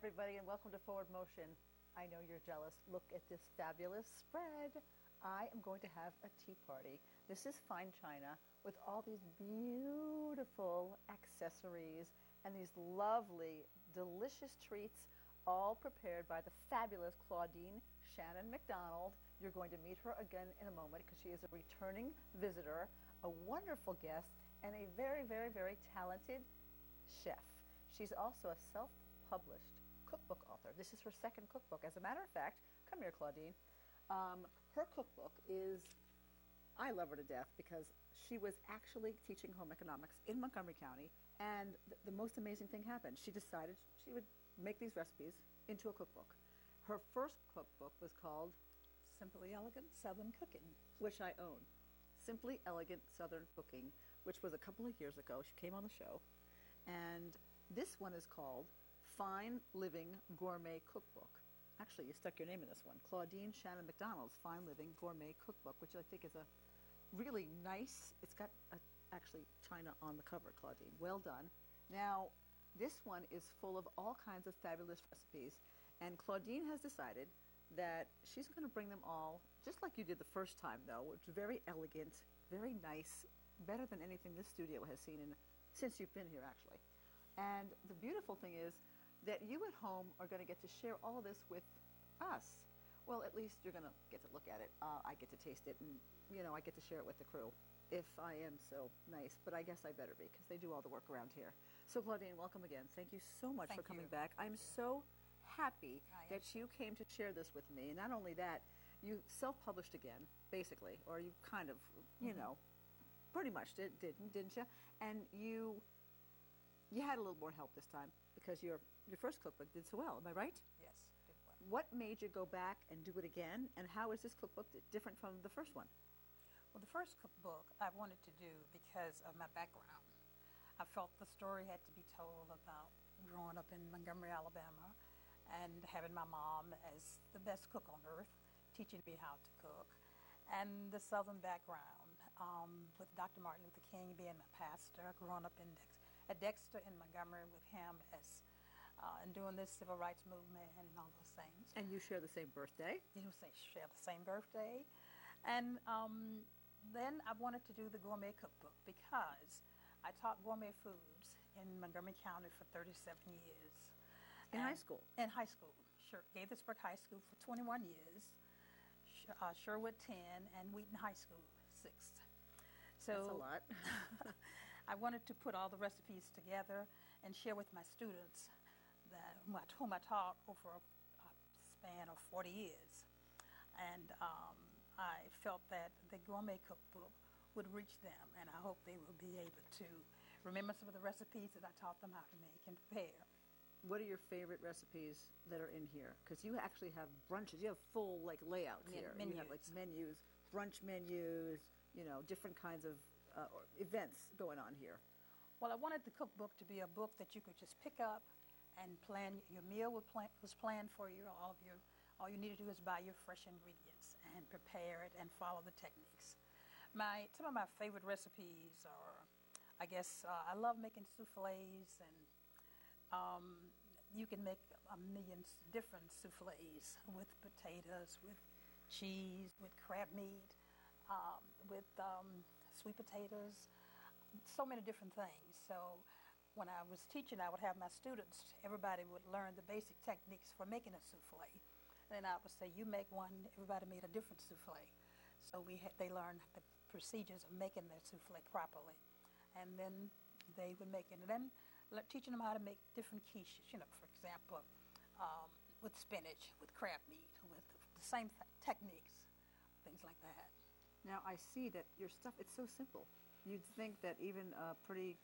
everybody, and welcome to Forward Motion. I know you're jealous. Look at this fabulous spread. I am going to have a tea party. This is fine china with all these beautiful accessories and these lovely, delicious treats, all prepared by the fabulous Claudine Shannon McDonald. You're going to meet her again in a moment because she is a returning visitor, a wonderful guest, and a very, very, very talented chef. She's also a self-published cookbook author. This is her second cookbook. As a matter of fact, come here, Claudine. Her cookbook is, I love her to death because she was actually teaching home economics in Montgomery County, and the most amazing thing happened. She decided she would make these recipes into a cookbook. Her first cookbook was called Simply Elegant Southern Cooking, which I own. Simply Elegant Southern Cooking, which was a couple of years ago. She came on the show. And this one is called Fine Living Gourmet Cookbook. Actually, you stuck your name in this one. Claudine Shannon McDonald's Fine Living Gourmet Cookbook, which I think is a really nice, it's got actually china on the cover, Claudine. Well done. Now, this one is full of all kinds of fabulous recipes. And Claudine has decided that she's going to bring them all, just like you did the first time, though, which is very elegant, very nice, better than anything this studio has seen since you've been here, actually. And the beautiful thing is that you at home are going to get to share all of this with us. Well, at least you're going to get to look at it. I get to taste it, and, I get to share it with the crew, if I am so nice. But I guess I better be, because they do all the work around here. So, Claudine, welcome again. Thank you so much for coming back. I'm so happy that you came to share this with me. And not only that, you self-published again, basically, or you kind of, pretty much didn't you? And you had a little more help this time because your first cookbook did so well. Am I right? Yes, did well. What made you go back and do it again? And how is this cookbook different from the first one? Well, the first cookbook I wanted to do because of my background. I felt the story had to be told about growing up in Montgomery, Alabama, and having my mom as the best cook on earth, teaching me how to cook, and the Southern background with Dr. Martin Luther King being my pastor, growing up at Dexter in Montgomery with him as and doing this civil rights movement and all those things. And you share the same birthday? You share the same birthday. And then I wanted to do the Gourmet Cookbook because I taught gourmet foods in Montgomery County for 37 years. In high school? In high school, sure. Gaithersburg High School for 21 years, Sherwood 10, and Wheaton High School 6. So that's a lot. I wanted to put all the recipes together and share with my students whom I taught over a span of 40 years. And I felt that the Gourmet Cookbook would reach them, and I hope they will be able to remember some of the recipes that I taught them how to make and prepare. What are your favorite recipes that are in here? Because you actually have brunches. You have full layouts here. Menus. You have menus, brunch menus, different kinds of events going on here. Well, I wanted the cookbook to be a book that you could just pick up and plan. Your meal was planned for you. All you need to do is buy your fresh ingredients and prepare it and follow the techniques. Some of my favorite recipes are, I love making souffles, and you can make a million different souffles with potatoes, with cheese, with crab meat, with sweet potatoes, so many different things. So when I was teaching, I would have my students, everybody would learn the basic techniques for making a souffle. And I would say, you make one, everybody made a different souffle. So they learned the procedures of making their souffle properly. And then they would make it. And then teaching them how to make different quiches, for example, with spinach, with crab meat, with the same techniques, things like that. Now, I see that your stuff, it's so simple. You'd think that even a pretty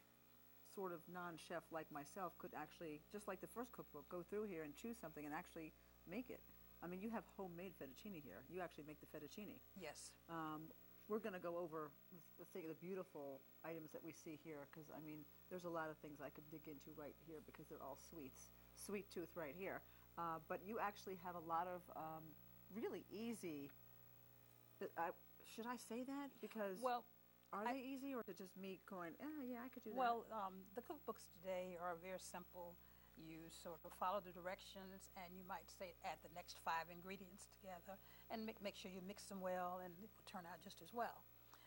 sort of non-chef like myself could actually, just like the first cookbook, go through here and choose something and actually make it. I mean, you have homemade fettuccine here. You actually make the fettuccine. Yes. We're going to go over the beautiful items that we see here because, there's a lot of things I could dig into right here because they're all sweets. Sweet tooth right here. But you actually have a lot of really easy, should I say that? Because are they easy, or is it just me going, yeah, I could do that? Well, the cookbooks today are very simple. You sort of follow the directions, and you might say add the next 5 ingredients together, and make sure you mix them well, and it will turn out just as well.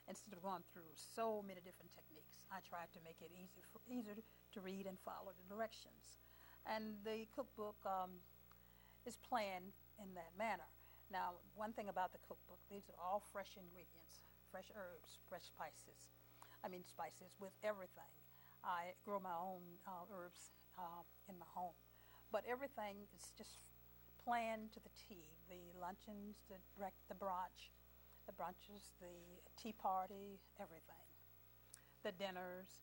Instead of going through so many different techniques, I tried to make it easier to read and follow the directions. And the cookbook is planned in that manner. Now, one thing about the cookbook, these are all fresh ingredients, fresh herbs, fresh spices. Spices with everything. I grow my own herbs in my home, but everything is just planned to the T. The luncheons, the brunches, the tea party, everything. The dinners,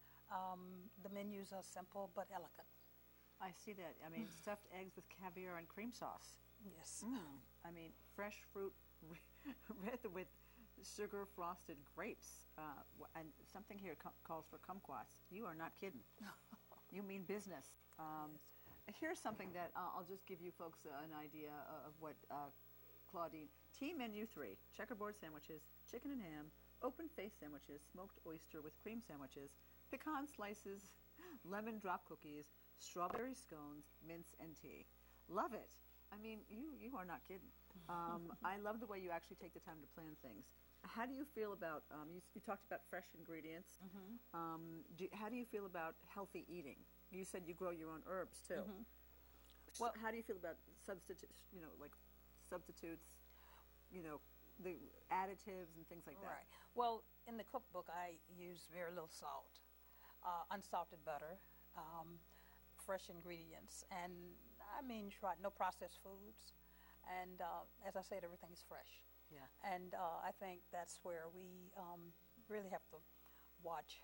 the menus are simple but elegant. I see that. Stuffed eggs with caviar and cream sauce. Yes. Fresh fruit with sugar frosted grapes. And something here calls for kumquats. You are not kidding. You mean business. Yes. Here's something that I'll just give you folks an idea of what Claudine. Tea menu 3, checkerboard sandwiches, chicken and ham, open face sandwiches, smoked oyster with cream sandwiches, pecan slices, lemon drop cookies, strawberry scones, mince and tea. Love it. You are not kidding. I love the way you actually take the time to plan things. How do you feel about, you talked about fresh ingredients. How do you feel about healthy eating? You said you grow your own herbs too. Well, how do you feel about substitutes, the additives and things like that? Right. Well, in the cookbook, I use very little salt, unsalted butter, fresh ingredients, and no processed foods. And as I said, everything is fresh. Yeah. And I think that's where we really have to watch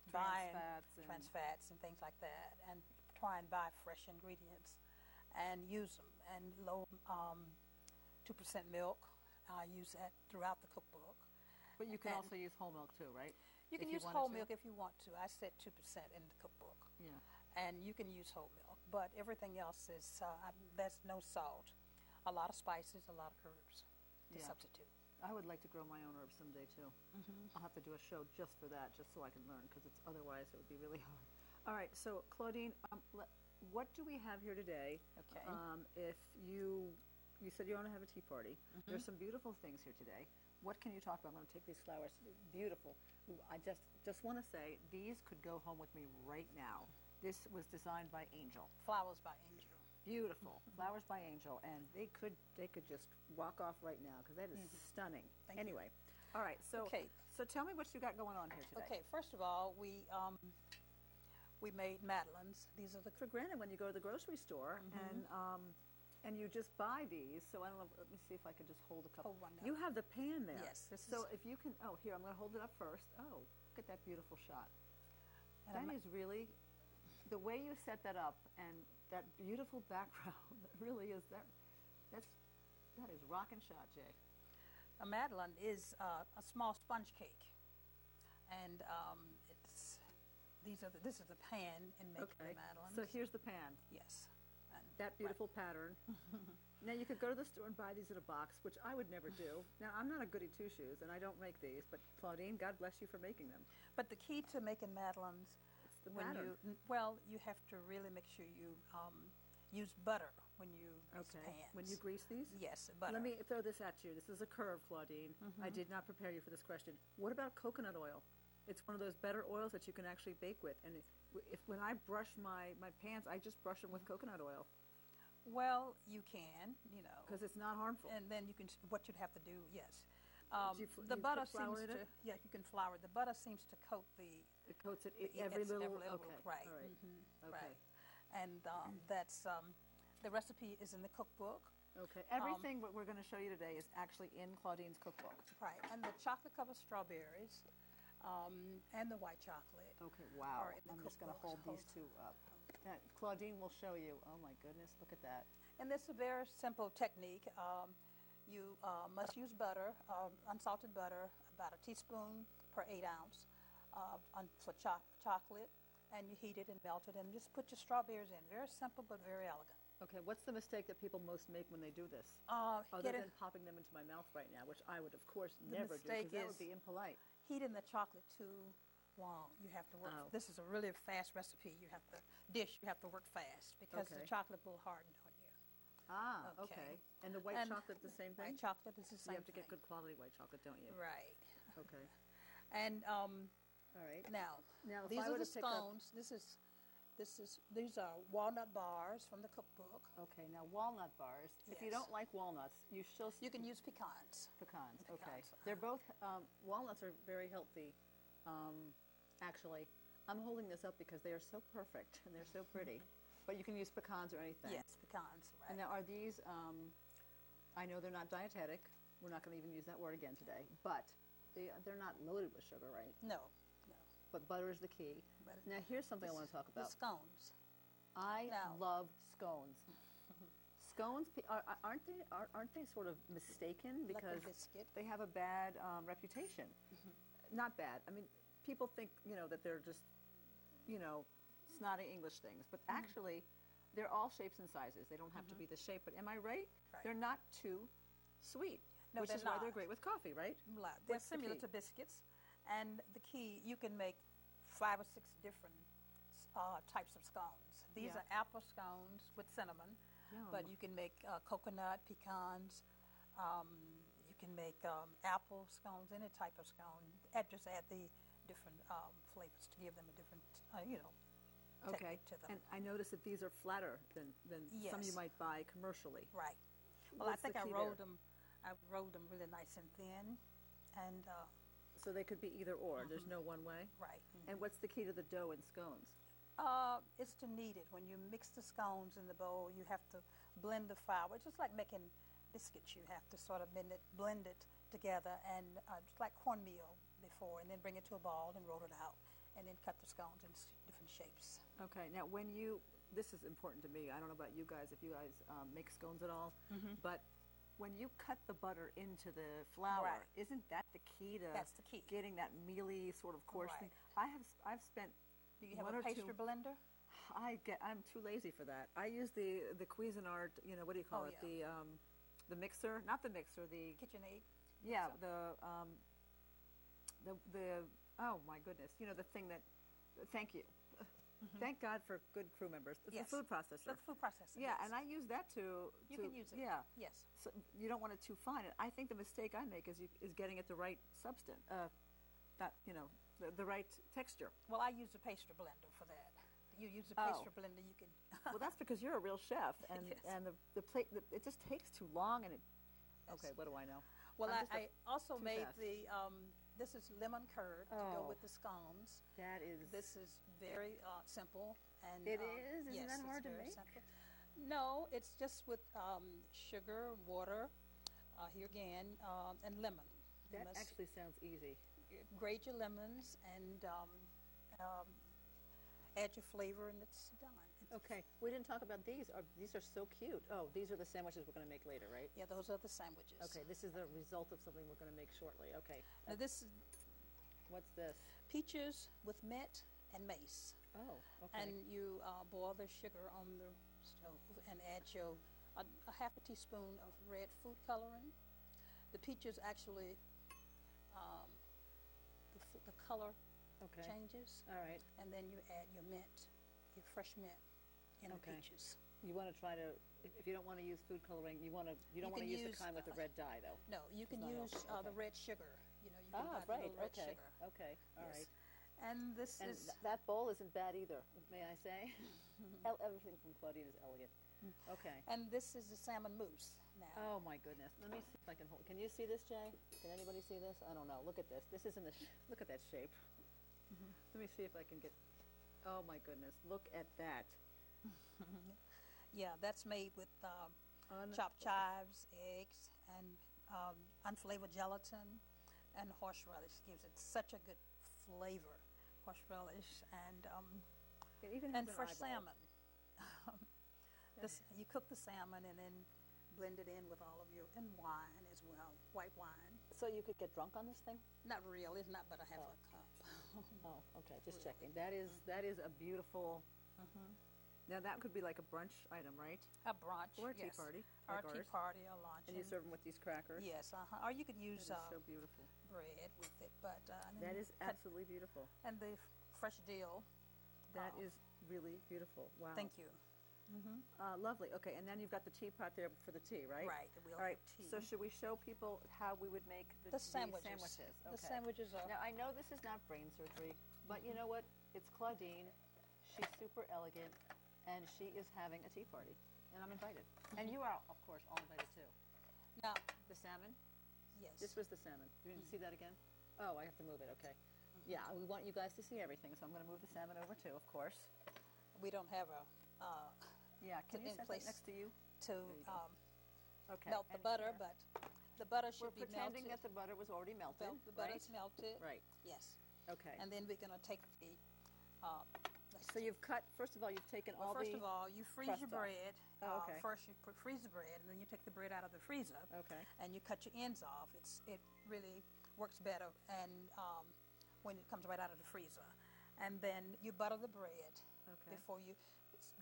trans fats and things like that, and try and buy fresh ingredients and use them. And low 2% milk, I use that throughout the cookbook. But you can also use whole milk too, right? You can use whole milk if you want to. I said 2% in the cookbook. Yeah. And you can use whole milk, but everything else is, there's no salt, a lot of spices, a lot of herbs to substitute. I would like to grow my own herbs someday too. I'll have to do a show just for that, just so I can learn, because otherwise it would be really hard. All right, so Claudine, what do we have here today? Okay. If you said you want to have a tea party, there's some beautiful things here today. What can you talk about? I'm going to take these flowers. Beautiful. I just want to say these could go home with me right now. This was designed by Angel. Flowers by Angel. Beautiful. Flowers by Angel, and they could just walk off right now, because that is stunning. Thank you. All right. So tell me what you got going on here today. Okay. First of all, we made madeleines. These are For granted, when you go to the grocery store and you just buy these. So I don't know. Let me see if I can just hold a couple. Hold one up. You have the pan there. Yes. If you can. Oh, here, I'm going to hold it up first. Oh, look at that beautiful shot. And That is really the way you set that up, and that beautiful background. That really is that is rockin' shot, Jay. A madeleine is a small sponge cake, and this is the pan in making the madeleines. So here's the pan. Yes. And That beautiful pattern. Now you could go to the store and buy these in a box, which I would never do. Now I'm not a goody two shoes, and I don't make these. But Claudine, God bless you for making them. But the key to making madeleines, The pattern. you have to really make sure you use butter when you use pans. When you grease these? Yes, butter. Let me throw this at you. This is a curve, Claudine. I did not prepare you for this question. What about coconut oil? It's one of those better oils that you can actually bake with. And when I brush my pans, I just brush them with coconut oil. Well, you can, Because it's not harmful. and then you can. What you'd have to do, yes. you The butter put flour seems in to. it? Yeah, you can flour it. The butter seems to coat the. It coats it It's every little. right. All right. Okay. Right. And that's the recipe is in the cookbook. Okay. Everything what we're going to show you today is actually in Claudine's cookbook. Right. And the chocolate covered strawberries, and the white chocolate. Okay. Wow. are in the I'm just going to hold cookbook. these two up. Claudine will show you. Oh my goodness! Look at that. And this is a very simple technique. You must use butter, unsalted butter, about a teaspoon per 8 ounce for chocolate, and you heat it and melt it, and just put your strawberries in. Very simple but very elegant. Okay, what's the mistake that people most make when they do this? Other than popping them into my mouth right now, which I would, of course, never do, because that would be impolite. Heating the chocolate too long. You have to work. Oh. This is a really fast recipe. You have to work fast because the Okay. chocolate will harden on you. Ah, Okay. okay. And the white And chocolate, the same thing? White chocolate is the So same you have to thing. get good quality white chocolate, don't you? Right. Okay. And All right. now, Now, if these I are were the to pick up- scones. These are walnut bars from the cookbook. Okay, now walnut bars. If you Yes. don't like walnuts, you still You can use pecans. pecans. Okay, Pecans. they're both walnuts are very healthy. Actually, I'm holding this up because they are so perfect and they're so pretty. But you can use pecans or anything. Yes, pecans. Right. And now, are these? I know they're not dietetic. We're not going to even use that word again today. But they're not loaded with sugar, right? No. But butter is the key. Butter. Now, here's something I want to talk The about. scones. I Now- love scones. Scones aren't they sort of mistaken Like a because biscuit. they have a bad reputation? Not bad. I mean, people think that they're just snotty English things, but actually, they're all shapes and sizes. They don't have to be the shape. But am I right? Right. They're not too sweet, No, which they're is why they're not. great with coffee, right? They're What's the similar key? to biscuits, and the key, you can make 5 or 6 different types of scones. These Yeah. are apple scones with cinnamon, but Yum. you can make coconut, pecans. You can make apple scones, any type of scone. Just add the different flavors to give them a different, Okay. technique to them. And I noticed that these are flatter than some you Yes. might buy commercially. Right. Well, What's the I think I key rolled there? them. I rolled them really nice and thin, and So they could be either or. There's no one way. right. And what's the key to the dough and scones? It's to knead it. When you mix the scones in the bowl, you have to blend the flour. It's just like making biscuits. You have to sort of blend it together, and just like cornmeal before, and then bring it to a ball and roll it out, and then cut the scones in different shapes. Okay. Now, this is important to me. I don't know about you guys, if you guys make scones at all, but when you cut the butter into the flour, Right. isn't that the key to That's the key. getting that mealy sort of coarse thing? Right. I've spent Do you have one a or two- pastry blender? I'm too lazy for that. I use the Cuisinart, what do you call Oh, it? yeah. The mixer, not the mixer, the KitchenAid? yeah, So- the oh my goodness, the thing that thank you. Thank God for good crew members. It's Yes. a food processor. The food processor. Yeah, yes. and I use that to You can use it. Yeah. Yes. So you don't want it too fine. And I think the mistake I make is getting it the right substance, the right texture. Well, I use a pastry blender for that. You use a Oh. pastry blender, you can. Well, that's because you're a real chef, and Yes. and the plate it just takes too long, and it. Yes. Okay, what do I know? Well, I'm just I also too made fast. this is lemon curd to Oh. go with the scones. That is. This is very simple. And It is? Isn't yes, that it's hard to very make? simple. No, it's just with sugar, water, here again, and lemon. You That must actually sounds easy. grate your lemons and add your flavor, and it's done. Okay, we didn't talk about these. These are so cute. Oh, these are the sandwiches we're going to make later, right? Yeah, those are the sandwiches. Okay, this is the result of something we're going to make shortly. Okay, Now this is what's this? peaches with mint and mace. Oh, okay. And you boil the sugar on the stove and add a half a teaspoon of red food coloring. The peaches actually, the color Okay. changes, All right. and then you add your mint, your fresh mint in Okay. the peaches. You want to try to, if you don't want to use food coloring, you don't want to can use the use, kind with the red dye, though. No, you can not use helpful, the okay. red sugar. You can buy the Right. little red Okay. sugar. Okay. All Yes. right. And this And is that bowl isn't bad either, may I say? Everything from Claudine is elegant. Okay. and this is the salmon mousse now. Oh my goodness. Let me see if I can hold. Can you see this, Jay? Can anybody see this? I don't know. Look at this. This is in the. Look at that shape. Let me see if I can get. Oh my goodness. Look at that. Yeah, that's made with Un- chopped chives, eggs, and unflavored gelatin, and horseradish. Gives it such a good flavor. Horseradish and It even has and an fresh eyeball. salmon. You cook the salmon and then blend it in with all of your and wine as well, white wine. So you could get drunk on this thing? Not real, it's not, but I have a cup. Oh, okay. Just checking. That is a beautiful. Now that could be like a brunch item, right? A brunch, Or a tea yes. party, Or like a tea ours. party or lunch. And you serve them with these crackers. Yes, or you could use That is so beautiful. bread with it, but and That then is absolutely beautiful. and the fresh dill. That is really beautiful. Wow. Thank you. Lovely. Okay, and then you've got the teapot there for the tea, right? Right. We'll All right. tea. So should we show people how we would make the sandwiches. Okay. The sandwiches are. Now I know this is not brain surgery, but you know what? It's Claudine. She's super elegant, and she is having a tea party, and I'm invited. And you are, of course, all invited too. Now, The salmon. yes. This was the salmon. Do you see that again? Oh, I have to move it. Okay. Yeah, we want you guys to see everything, so I'm going to move the salmon over too, of course. We don't have a Yeah. Can you in set place that next to you? to you go. Okay. melt the and butter, here. but the butter should We're be pretending melted. that the butter was already melted. The butter's melted. Right. Yes. Okay. And then we're going to take the. So you've cut. First of all, you've taken all First the. of all, you freeze crust your off. bread. Oh, okay. First, you freeze the bread, and then you take the bread out of the freezer. Okay. And you cut your ends off. It really works better, and when it comes right out of the freezer, and then you butter the bread Okay. before you.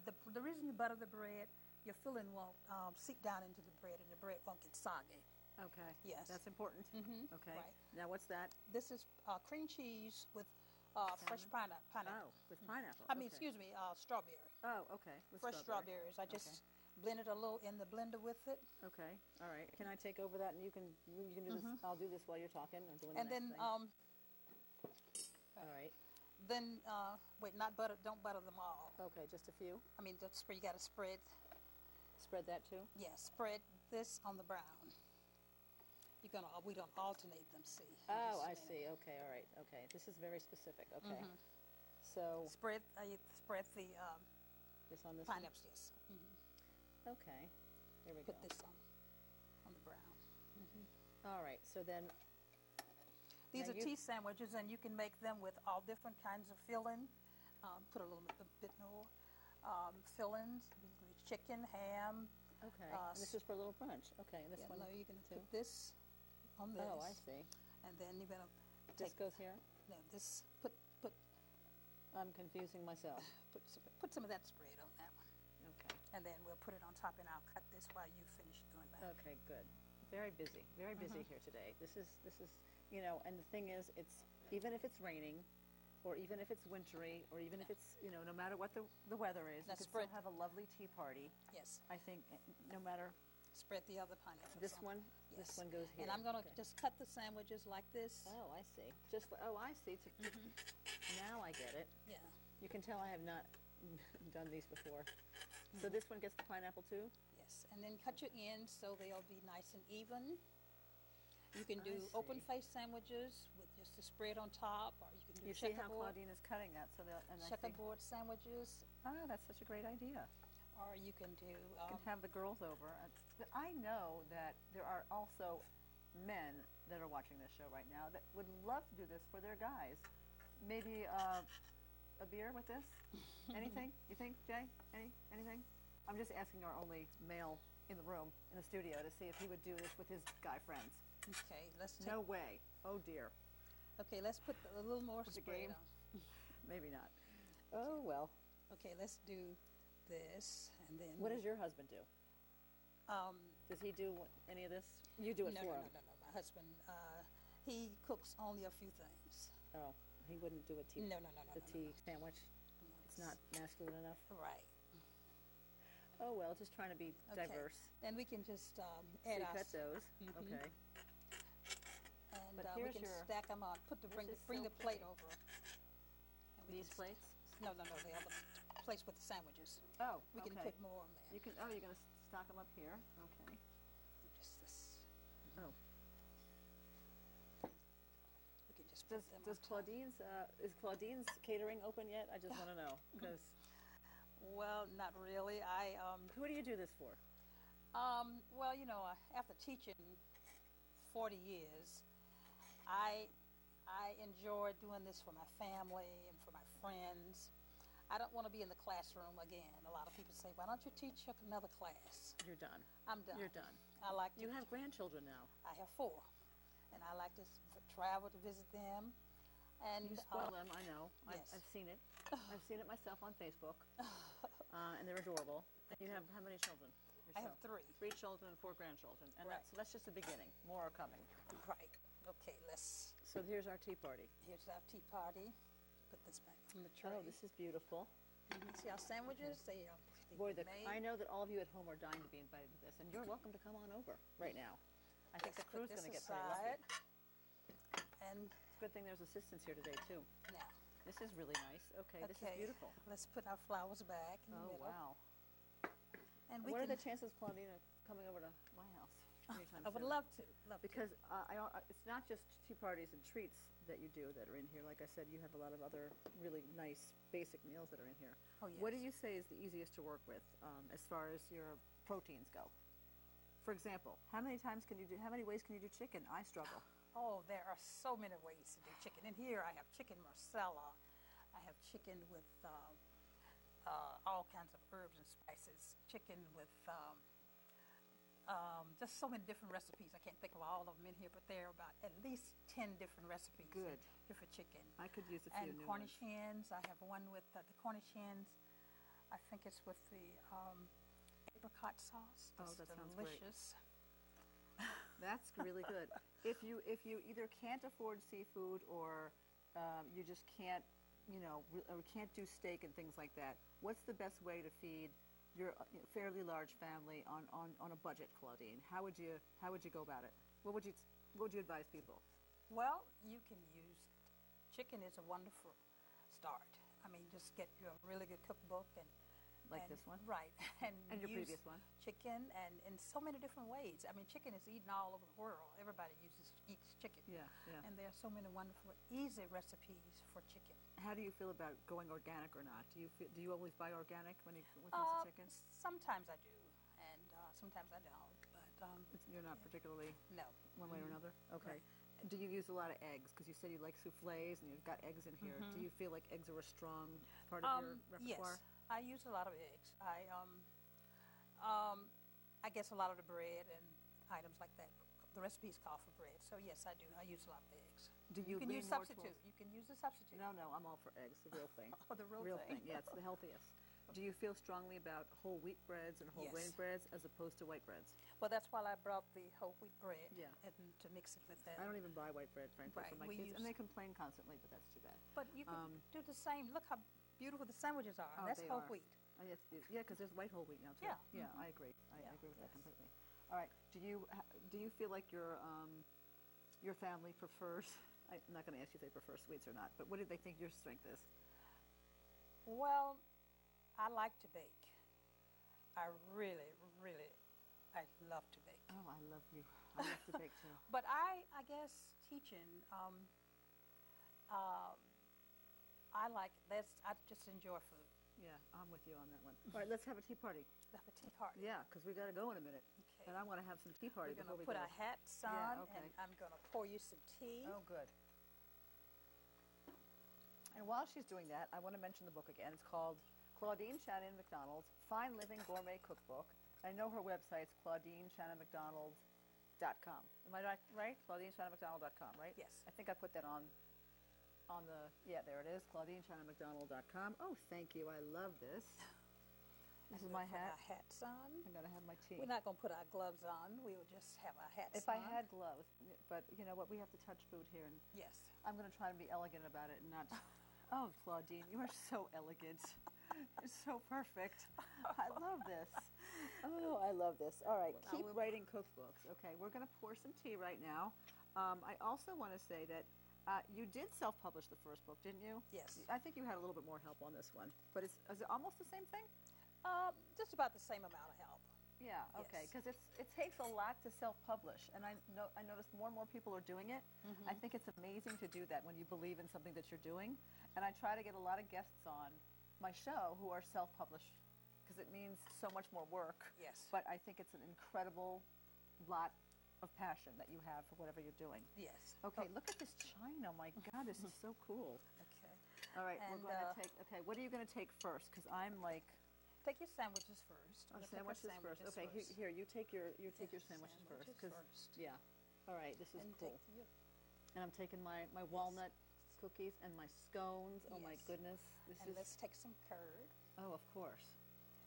The reason you butter the bread, your filling won't seep down into the bread, and the bread won't get soggy. Okay. Yes. That's important. Mhm. Okay. Right. Now what's that? This is cream cheese with fresh pineapple. Oh, with pineapple. I mean, Okay. excuse me, strawberry. Oh, okay. With Fresh strawberries. I just blended a little in the blender with it. Okay. All right. Can I take over that, and you can do this? I'll do this while you're talking or doing And the then next thing. All right. then wait, not butter. Don't butter them all. Okay. Just a few. I mean, that's you got to spread. Spread that too. Yes, spread this on the brown. We don't alternate them. See. Oh, I Just a minute. see. Okay. All right. Okay. This is very specific. Okay. So Spread spread the this on this one? pineapples. Yes. Okay. Here we go. Put this on the brown. All right. So then These Now are you- tea sandwiches, and you can make them with all different kinds of filling. Put a bit more fillings. Chicken, ham. okay. Uh, And this is for a little brunch. Okay. And this Yeah, one no, you're going to too. put this on this. Oh, I see. And then you're going to This take goes here. no, this. I'm confusing myself. Put some of that spread on that one, Okay. and then we'll put it on top, and I'll cut this while you finish doing that. Okay, good. Very busy here today. This is, and the thing is, it's, even if it's raining, or even if it's wintry, or even if it's, no matter what the weather is, you Now can spread- still have a lovely tea party. Yes, I think, no matter, spread the other pineapple. this one Yes. goes here. And I'm going to Okay. just cut the sandwiches like this. Oh, I see. I see. Now I get it. Yeah. You can tell I have not done these before. So this one gets the pineapple too? Yes, and then cut your ends so they'll be nice and even. You can do I open see. face sandwiches with just the spread on top, or you can do You see how checkerboard, Claudine is cutting that, so that, and I think, checkerboard sandwiches, that's such a great idea. or you can do. You can have the girls over. But I know that there are also men that are watching this show right now that would love to do this for their guys. Maybe a beer with this? Anything? You think, Jay? Anything? I'm just asking our only male in the room, in the studio, to see if he would do this with his guy friends. Okay, let's take. No way. Oh dear. Okay, let's put a little more With the spread game? on. Maybe not. Oh well. Okay, let's do this, and then. What does your husband do? Does he do any of this? You do it no, for no, him. no, no, no. My husband, he cooks only a few things. Oh, he wouldn't do a tea. No. The tea sandwich. No, It's not masculine enough. right. Oh well, just trying to be Okay. diverse. Then we can just So add you our, cut those. Mhm. Okay. and but we here's can your- stack them on. Bring is the so plate pretty. over. And we These can plates? No, the other place with the sandwiches. Oh, We okay. can put more on there. You can. Oh, you're gonna stock them up here. Okay. Just this. Oh. We can just put them Does on top. Claudine's is Claudine's catering open yet? I just want to know because Well, not really. who do you do this for? Well, after teaching 40 years, I enjoy doing this for my family and for my friends. I don't want to be in the classroom again. A lot of people say, "Why don't you teach another class?" You're done. I'm done. You're done. I like to. You have grandchildren now. I have 4, and I like to travel to visit them. And You spoil them. I know. yes. I've seen it. I've seen it myself on Facebook. and they're adorable. And you have how many children? I have yourself? 3. 3 children and 4 grandchildren, and Right. so that's just the beginning. More are coming. Right. Okay, let's, So here's our tea party. here's our tea party. Put this back from the tray. Oh, this is beautiful. See our sandwiches? They Boy, made. I know that all of you at home are dying to be invited to this, and you're welcome to come on over right now. I think the Let's put crew's going to this get pretty lucky. aside. And It's a good thing there's assistants here today, too. now, This is really nice. Okay, this is beautiful. let's put our flowers back in the Oh, middle. wow. And we What are can, the chances, Claudine, of coming over to my house anytime I would soon? love to. Because it's not just tea parties and treats that you do that are in here. Like I said, you have a lot of other really nice basic meals that are in here. Oh, yes. What do you say is the easiest to work with as far as your proteins go? For example, how many ways can you do chicken? I struggle. Oh, there are so many ways to do chicken. In here, I have chicken marsala. I have chicken with all kinds of herbs and spices. Chicken with just so many different recipes. I can't think of all of them in here, but there are about at least 10 different recipes. Good. Here for chicken. I could use a few And new Cornish ones. hens. I have one with the Cornish hens. I think it's with the apricot sauce. Oh, That's that sounds great. delicious. That's really good. If you either can't afford seafood or you just can't, or can't do steak and things like that, what's the best way to feed your fairly large family on a budget, Claudine? How would you go about it? What would you advise people? Well, you can use chicken is a wonderful start. I mean, just get you a really good cookbook and This one? right, and And your use previous one? chicken and in so many different ways. I mean, chicken is eaten all over the world. Everybody eats chicken. Yeah, yeah. And there are so many wonderful, easy recipes for chicken. How do you feel about going organic or not? Do you always buy organic when it comes to chicken? Sometimes I do, and sometimes I don't. But You're not particularly no. one way or another? Okay. Right. Do you use a lot of eggs? Because you said you like souffles and you've got eggs in here. Do you feel like eggs are a strong part of your repertoire? Yes, I use a lot of eggs. I guess a lot of the bread and items like that. The recipes call for bread, so yes, I do. I use a lot of eggs. Do you can lean use more substitute. You can use a substitute. No, I'm all for eggs, the real thing. Oh, the real thing. Yeah, it's the healthiest. Do you feel strongly about whole wheat breads and whole grain Yes. breads as opposed to white breads? Well, that's why I brought the whole wheat bread. Yeah. And to mix it with that. I don't even buy white bread, frankly, Right, for my we kids, use- and they complain constantly, but that's too bad. But you can do the same. Look how beautiful the sandwiches are. Oh, That's they whole are. wheat. Yeah, because there's white whole wheat now too. Yeah. Yeah, I agree. I Yeah. agree with that Yes. completely. All right. Do you feel like your family prefers? I'm not going to ask you if they prefer sweets or not, but what do they think your strength is? Well, I like to bake. I really, I love to bake. Oh, I love you. I love to bake too. But I guess teaching, I just enjoy food. Yeah, I'm with you on that one. All right, let's have a tea party. Have a tea party. Yeah, because we got to go in a minute, Okay. and I want to have some tea party We're before going we to put go. our hats on, Yeah, okay. and I'm going to pour you some tea. Oh, good. And while she's doing that, I want to mention the book again. It's called Claudine Shannon McDonald's Fine Living Gourmet Cookbook. I know her website's ClaudineShannonMcDonald.com. Am I right? ClaudineShannonMcDonald.com, right? Yes. I think I put that on the, yeah, there it is, ClaudineShannonMcDonald.com. Oh, thank you. I love this. This is And my we'll put hat. our hats on. I'm going to have my tea. We're not going to put our gloves on. We will just have our hats If on. I had gloves, but you know what? We have to touch food here, and Yes. I'm going to try to be elegant about it and not. Oh, Claudine, you are so elegant. You're so perfect. I love this. Oh, I love this. All right, Well, now keep we'll- writing cookbooks. Okay, we're going to pour some tea right now. I also want to say that you did self-publish the first book, didn't you? Yes. I think you had a little bit more help on this one, but is it almost the same thing? Just about the same amount of help. Yeah, okay, Yes. because it takes a lot to self-publish, and I notice more and more people are doing it. I think it's amazing to do that when you believe in something that you're doing, and I try to get a lot of guests on my show who are self-published, because it means so much more work. Yes. But I think it's an incredible lot of passion that you have for whatever you're doing. Yes. Okay, look at this china. My God, this is so cool. Okay. All right, And, we're going to take, okay, what are you going to take first? Because I'm like, Take your sandwiches first. oh, We're gonna take our sandwiches first. Okay, here, you take your sandwiches first. Sandwiches 'cause- first. yeah. All right, this is And cool. take your And I'm taking my walnut cookies and my scones. Oh my Yes. goodness. And let's take some curd. Oh, of course.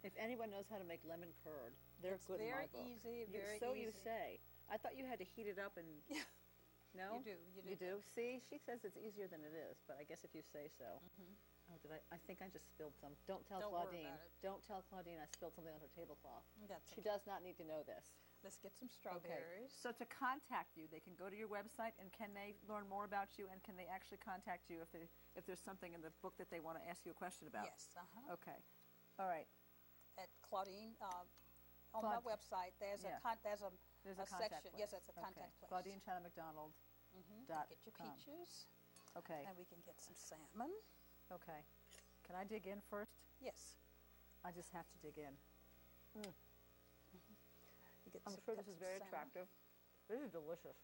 If anyone knows how to make lemon curd, they're It's good in my very book. easy, You- very so you easy. say. I thought you had to heat it up and. No? You do, you do. You do? See, she says it's easier than it is, but I guess if you say so. Oh, did I think I just spilled some. Don't tell Don't worry Claudine. about it. Don't tell Claudine I spilled something on her tablecloth. That's She okay. does not need to know this. Let's get some Okay. strawberries. So to contact you, they can go to your website, and can they learn more about you, and can they actually contact you if there's something in the book that they want to ask you a question about? Yes, Okay. All right. At Claudine, on my Claud- website, there's yeah. there's a There's a contact section. place. Yes, that's a Okay. contact place. Claudine Shannon McDonald. Get your .com. peaches, Okay. and we can get some salmon. Okay. Can I dig in first? Yes. I just have to dig in. You get I'm some sure this cups is of very salmon, attractive. This is delicious.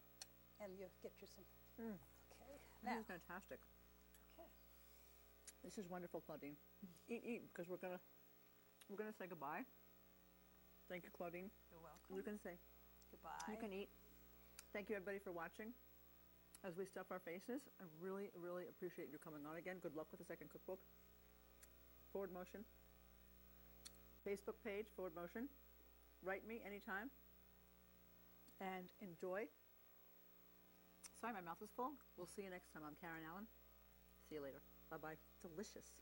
and you get you some. Okay. This Now, is fantastic. okay. This is wonderful, Claudine. Eat, because we're gonna say goodbye. Thank you, Claudine. You're welcome. You can say. Goodbye. You can eat. Thank you, everybody, for watching. As we stuff our faces, I really, really appreciate you coming on again. Good luck with the second cookbook. Forward Motion. Facebook page, Forward Motion. Write me anytime. And enjoy. Sorry, my mouth is full. We'll see you next time. I'm Karen Allyn. See you later. Bye-bye. Delicious.